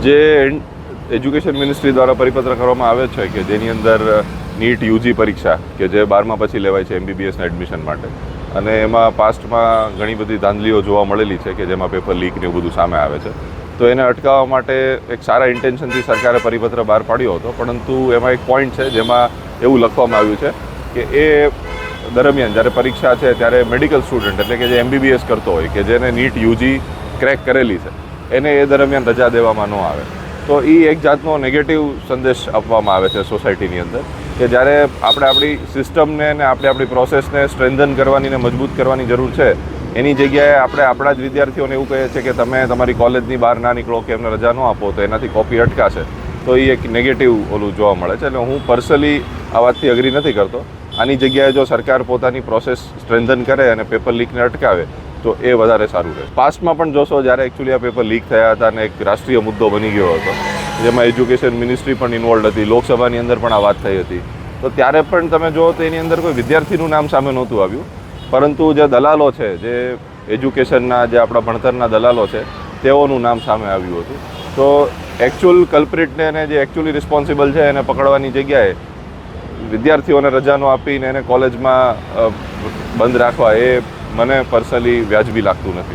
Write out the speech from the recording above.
જે education ministry દ્વારા પરિપત્ર કરવામાં આવે છે કે જેની અંદર નીટ યુજી પરીક્ષા કે જે 12મા પછી લેવાય છે MBBSના એડમિશન માટે, અને એમાં પાસ્ટમાં ઘણી બધી ધાંધલીઓ જોવા મળેલી છે કે જેમાં પેપર લીક ને એવું બધું સામે આવે છે. તો એને અટકાવવા માટે એક સારા ઇન્ટેન્શનથી સરકારે પરિપત્ર બહાર પાડ્યો હતો, પરંતુ એમાં એક પોઈન્ટ છે જેમાં એવું લખવામાં આવ્યું છે કે એ દરમિયાન જ્યારે પરીક્ષા છે ત્યારે મેડિકલ સ્ટુડન્ટ એટલે કે જે MBBS કરતો હોય કે જેને નીટ યુજી ક્રેક કરેલી છે એને એ દરમિયાન રજા દેવામાં ન આવે. તો એ એક જાતનો નેગેટિવ સંદેશ આપવામાં આવે છે સોસાયટીની અંદર કે જ્યારે આપણે આપણી સિસ્ટમને ને આપણી પ્રોસેસને સ્ટ્રેન્થન કરવાની ને મજબૂત કરવાની જરૂર છે, એની જગ્યાએ આપણે આપણા જ વિદ્યાર્થીઓને એવું કહીએ છીએ કે તમે તમારી કોલેજની બહાર ના નીકળો કે એમને રજા ન આપો તો એનાથી કોપી અટકાશે. તો એ એક નેગેટિવ ઓલું જોવા મળે છે. એટલે હું પર્સનલી આ વાતથી અગ્રી નથી કરતો. આની જગ્યાએ જો સરકાર પોતાની પ્રોસેસ સ્ટ્રેન્થન કરે અને પેપર લીકને અટકાવે તો એ વધારે સારું રહે. પાસ્ટમાં પણ જોશો જ્યારે એકચ્યુઅલી આ પેપર લીક થયા હતા અને એક રાષ્ટ્રીય મુદ્દો બની ગયો હતો, જેમાં એજ્યુકેશન મિનિસ્ટ્રી પણ ઇન્વોલ્વ હતી, લોકસભાની અંદર પણ આ વાત થઈ હતી, તો ત્યારે પણ તમે જુઓ તો એની અંદર કોઈ વિદ્યાર્થીનું નામ સામે નહોતું આવ્યું, પરંતુ જે દલાલો છે, જે એજ્યુકેશનના જે આપણા ભણતરના દલાલો છે તેઓનું નામ સામે આવ્યું હતું. તો એકચ્યુઅલ કલ્પ્રિટને અને જે એકચ્યુઅલી રિસ્પોન્સિબલ છે એને પકડવાની જગ્યાએ વિદ્યાર્થીઓને રજા ન આપીને એને કોલેજમાં બંધ રાખવા એ મને પર્સનલી વ્યાજબી લાગતું નથી.